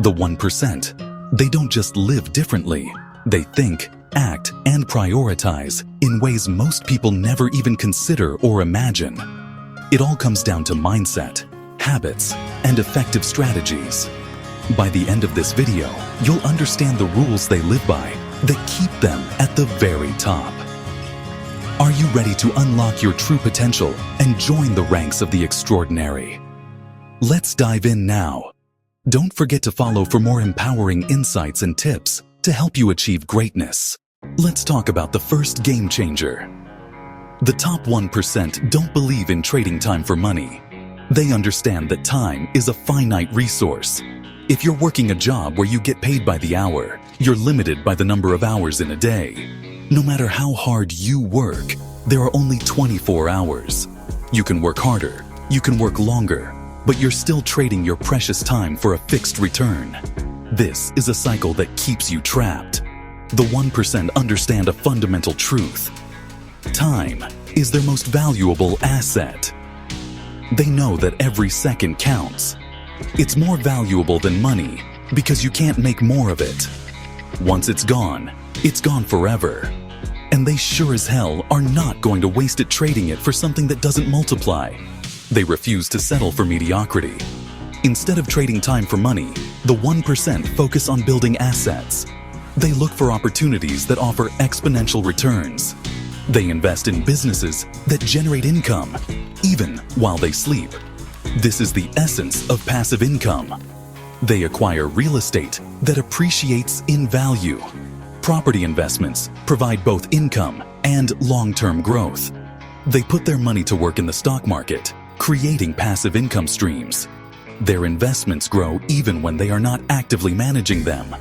The 1%. They don't just live differently. They think, act, and prioritize in ways most people never even consider or imagine. It all comes down to mindset, habits, and effective strategies. By the end of this video, you'll understand the rules they live by that keep them at the very top. Are you ready to unlock your true potential and join the ranks of the extraordinary? Let's dive in now. Don't forget to follow for more empowering insights and tips to help you achieve greatness. Let's talk about the first game changer. The top 1% don't believe in trading time for money. They understand that time is a finite resource. If you're working a job where you get paid by the hour, you're limited by the number of hours in a day. No matter how hard you work, there are only 24 hours. You can work harder, you can work longer, but you're still trading your precious time for a fixed return. This is a cycle that keeps you trapped. The 1% understand a fundamental truth. Time is their most valuable asset. They know that every second counts. It's more valuable than money because you can't make more of it. Once it's gone forever. And they sure as hell are not going to waste it trading it for something that doesn't multiply. They refuse to settle for mediocrity. Instead of trading time for money, the 1% focus on building assets. They look for opportunities that offer exponential returns. They invest in businesses that generate income, even while they sleep. This is the essence of passive income. They acquire real estate that appreciates in value. Property investments provide both income and long-term growth. They put their money to work in the stock market, creating passive income streams. Their investments grow even when they are not actively managing them.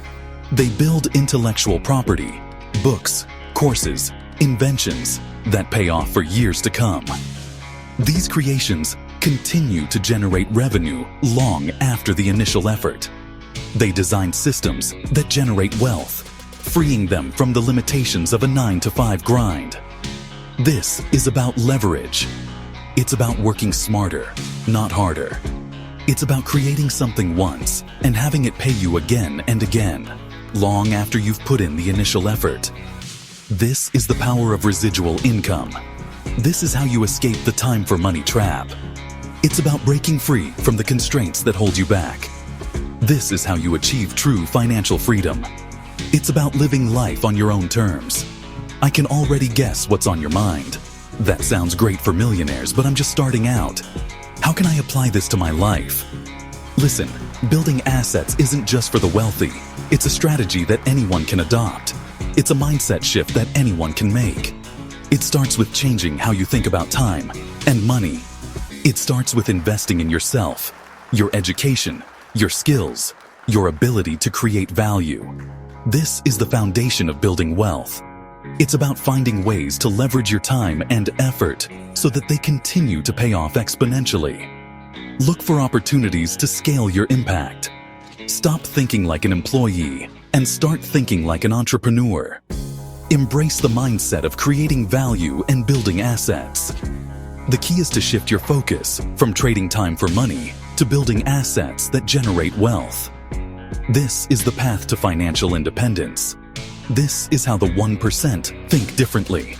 They build intellectual property, books, courses, inventions that pay off for years to come. These creations continue to generate revenue long after the initial effort. They design systems that generate wealth, freeing them from the limitations of a 9-to-5 grind. This is about leverage. It's about working smarter, not harder. It's about creating something once and having it pay you again and again, long after you've put in the initial effort. This is the power of residual income. This is how you escape the time for money trap. It's about breaking free from the constraints that hold you back. This is how you achieve true financial freedom. It's about living life on your own terms. I can already guess what's on your mind. That sounds great for millionaires, but I'm just starting out. How can I apply this to my life? Listen, building assets isn't just for the wealthy. It's a strategy that anyone can adopt. It's a mindset shift that anyone can make. It starts with changing how you think about time and money. It starts with investing in yourself, your education, your skills, your ability to create value. This is the foundation of building wealth. It's about finding ways to leverage your time and effort so that they continue to pay off exponentially. Look for opportunities to scale your impact. Stop thinking like an employee and start thinking like an entrepreneur. Embrace the mindset of creating value and building assets. The key is to shift your focus from trading time for money to building assets that generate wealth. This is the path to financial independence. This is how the 1% think differently.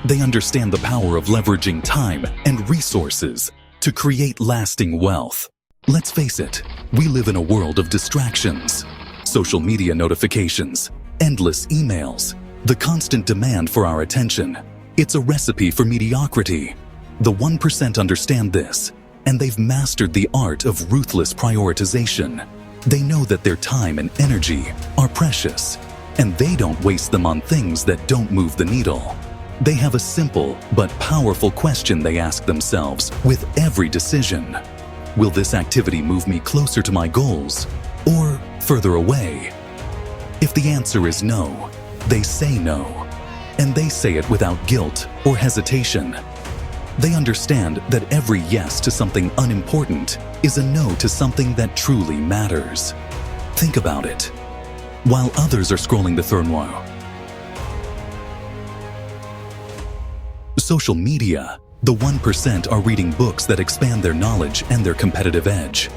They understand the power of leveraging time and resources to create lasting wealth. Let's face it, we live in a world of distractions. Social media notifications, endless emails, the constant demand for our attention. It's a recipe for mediocrity. The 1% understand this, and they've mastered the art of ruthless prioritization. They know that their time and energy are precious, and they don't waste them on things that don't move the needle. They have a simple but powerful question they ask themselves with every decision. Will this activity move me closer to my goals or further away? If the answer is no, they say no, and they say it without guilt or hesitation. They understand that every yes to something unimportant is a no to something that truly matters. Think about it. While others are scrolling the turmoil, social media, the 1% are reading books that expand their knowledge and their competitive edge.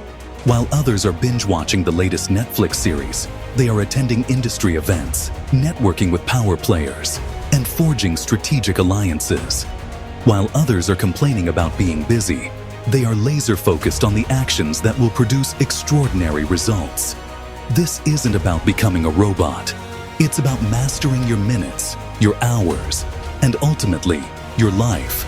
While others are binge-watching the latest Netflix series, they are attending industry events, networking with power players, and forging strategic alliances. While others are complaining about being busy, they are laser-focused on the actions that will produce extraordinary results. This isn't about becoming a robot. It's about mastering your minutes, your hours, and ultimately, your life.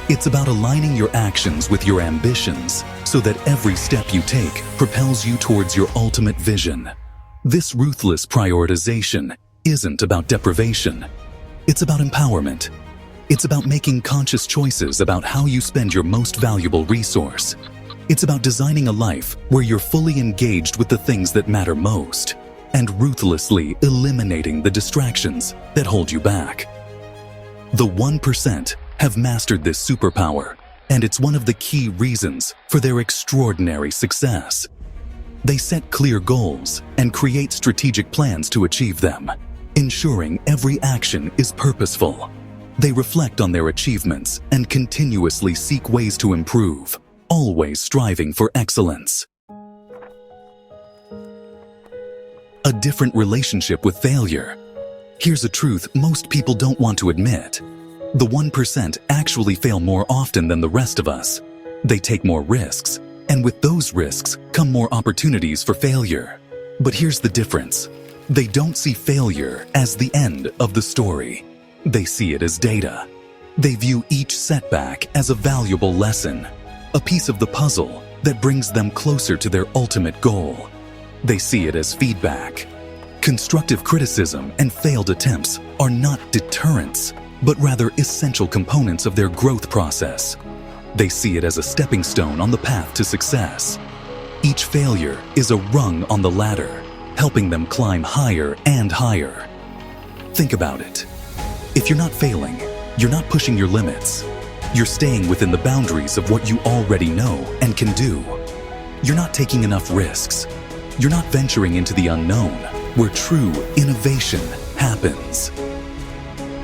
It's about aligning your actions with your ambitions so that every step you take propels you towards your ultimate vision. This ruthless prioritization isn't about deprivation. It's about empowerment. It's about making conscious choices about how you spend your most valuable resource. It's about designing a life where you're fully engaged with the things that matter most and ruthlessly eliminating the distractions that hold you back. The 1% have mastered this superpower, and it's one of the key reasons for their extraordinary success. They set clear goals and create strategic plans to achieve them, ensuring every action is purposeful. They reflect on their achievements and continuously seek ways to improve, always striving for excellence. A different relationship with failure. Here's a truth most people don't want to admit. The 1% actually fail more often than the rest of us. They take more risks, and with those risks come more opportunities for failure. But here's the difference. They don't see failure as the end of the story. They see it as data. They view each setback as a valuable lesson, a piece of the puzzle that brings them closer to their ultimate goal. They see it as feedback. Constructive criticism and failed attempts are not deterrents, but rather essential components of their growth process. They see it as a stepping stone on the path to success. Each failure is a rung on the ladder, helping them climb higher and higher. Think about it. If you're not failing, you're not pushing your limits. You're staying within the boundaries of what you already know and can do. You're not taking enough risks. You're not venturing into the unknown, where true innovation happens.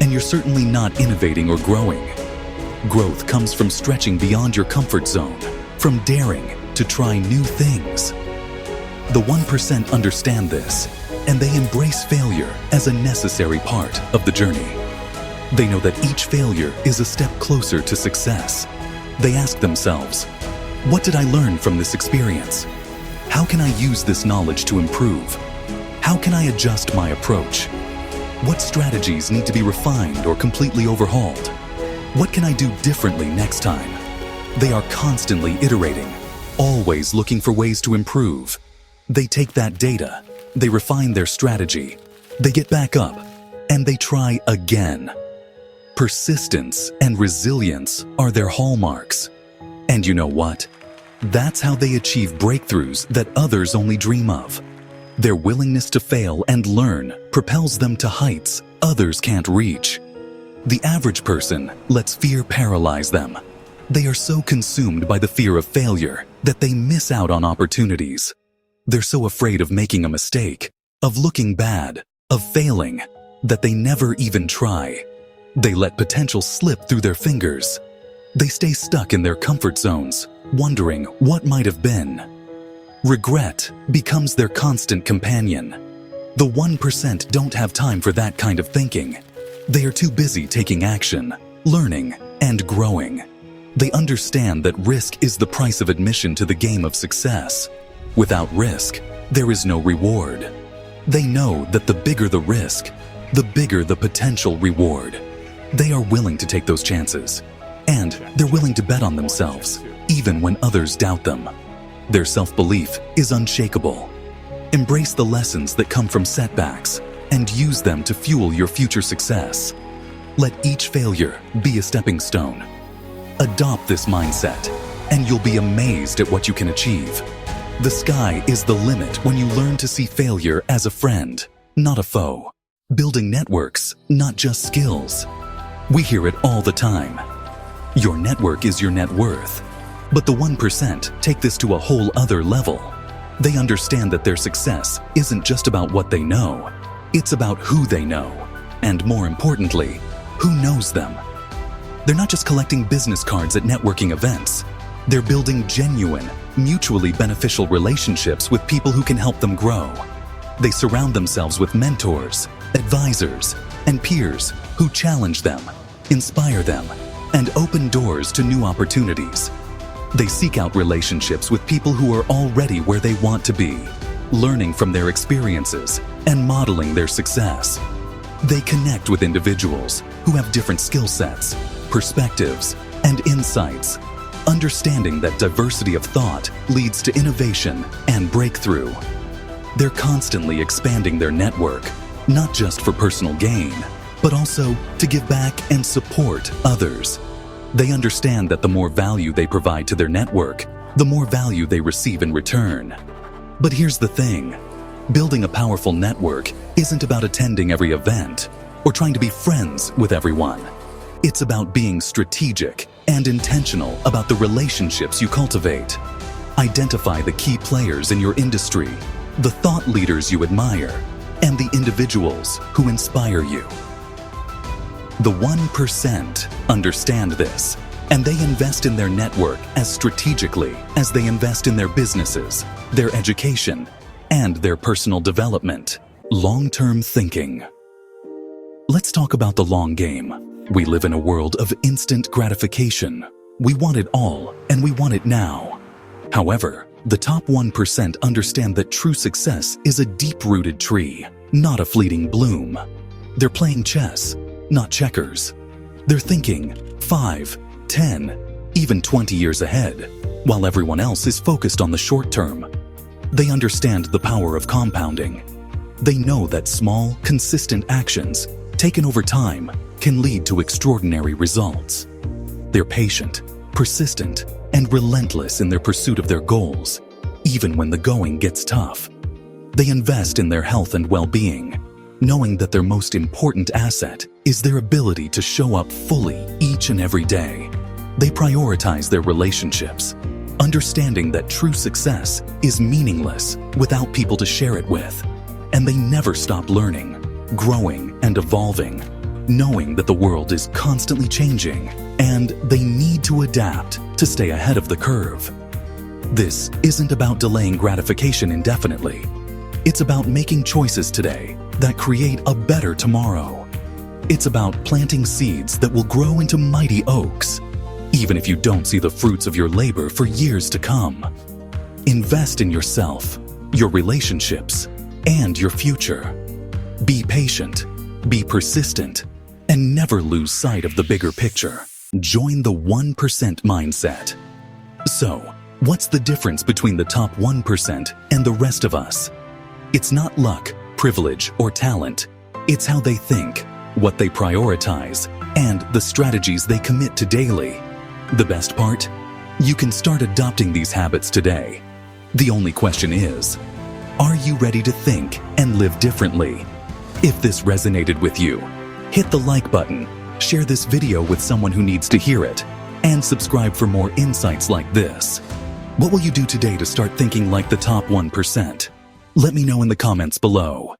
And you're certainly not innovating or growing. Growth comes from stretching beyond your comfort zone, from daring to try new things. The 1% understand this, and they embrace failure as a necessary part of the journey. They know that each failure is a step closer to success. They ask themselves, what did I learn from this experience? How can I use this knowledge to improve? How can I adjust my approach? What strategies need to be refined or completely overhauled? What can I do differently next time? They are constantly iterating, always looking for ways to improve. They take that data, they refine their strategy, they get back up, and they try again. Persistence and resilience are their hallmarks. And you know what? That's how they achieve breakthroughs that others only dream of. Their willingness to fail and learn propels them to heights others can't reach. The average person lets fear paralyze them. They are so consumed by the fear of failure that they miss out on opportunities. They're so afraid of making a mistake, of looking bad, of failing, that they never even try. They let potential slip through their fingers. They stay stuck in their comfort zones, wondering what might have been. Regret becomes their constant companion. The 1% don't have time for that kind of thinking. They are too busy taking action, learning, and growing. They understand that risk is the price of admission to the game of success. Without risk, there is no reward. They know that the bigger the risk, the bigger the potential reward. They are willing to take those chances, and they're willing to bet on themselves, even when others doubt them. Their self-belief is unshakable. Embrace the lessons that come from setbacks and use them to fuel your future success. Let each failure be a stepping stone. Adopt this mindset, and you'll be amazed at what you can achieve. The sky is the limit when you learn to see failure as a friend, not a foe. Building networks, not just skills. We hear it all the time. Your network is your net worth. But the 1% take this to a whole other level. They understand that their success isn't just about what they know. It's about who they know, and more importantly, who knows them. They're not just collecting business cards at networking events. They're building genuine, mutually beneficial relationships with people who can help them grow. They surround themselves with mentors, advisors, and peers who challenge them, inspire them, and open doors to new opportunities. They seek out relationships with people who are already where they want to be, learning from their experiences and modeling their success. They connect with individuals who have different skill sets, perspectives, and insights, understanding that diversity of thought leads to innovation and breakthrough. They're constantly expanding their network, not just for personal gain, but also to give back and support others. They understand that the more value they provide to their network, the more value they receive in return. But here's the thing. Building a powerful network isn't about attending every event or trying to be friends with everyone. It's about being strategic and intentional about the relationships you cultivate. Identify the key players in your industry, the thought leaders you admire, and the individuals who inspire you. The 1% understand this, and they invest in their network as strategically as they invest in their businesses, their education, and their personal development. Long-term thinking. Let's talk about the long game. We live in a world of instant gratification. We want it all, and we want it now. However, the top 1% understand that true success is a deep-rooted tree, not a fleeting bloom. They're playing chess, not checkers. They're thinking 5, 10, even 20 years ahead, while everyone else is focused on the short term. They understand the power of compounding. They know that small, consistent actions, taken over time, can lead to extraordinary results. They're patient, persistent, and relentless in their pursuit of their goals, even when the going gets tough. They invest in their health and well-being, knowing that their most important asset is their ability to show up fully each and every day. They prioritize their relationships, understanding that true success is meaningless without people to share it with. And they never stop learning, growing, and evolving, knowing that the world is constantly changing and they need to adapt to stay ahead of the curve. This isn't about delaying gratification indefinitely. It's about making choices today that create a better tomorrow. It's about planting seeds that will grow into mighty oaks, even if you don't see the fruits of your labor for years to come. Invest in yourself, your relationships, and your future. Be patient, be persistent, and never lose sight of the bigger picture. Join the 1% mindset. So, what's the difference between the top 1% and the rest of us? It's not luck, privilege, or talent. It's how they think, what they prioritize, and the strategies they commit to daily. The best part? You can start adopting these habits today. The only question is, are you ready to think and live differently? If this resonated with you, hit the like button, share this video with someone who needs to hear it, and subscribe for more insights like this. What will you do today to start thinking like the top 1%? Let me know in the comments below.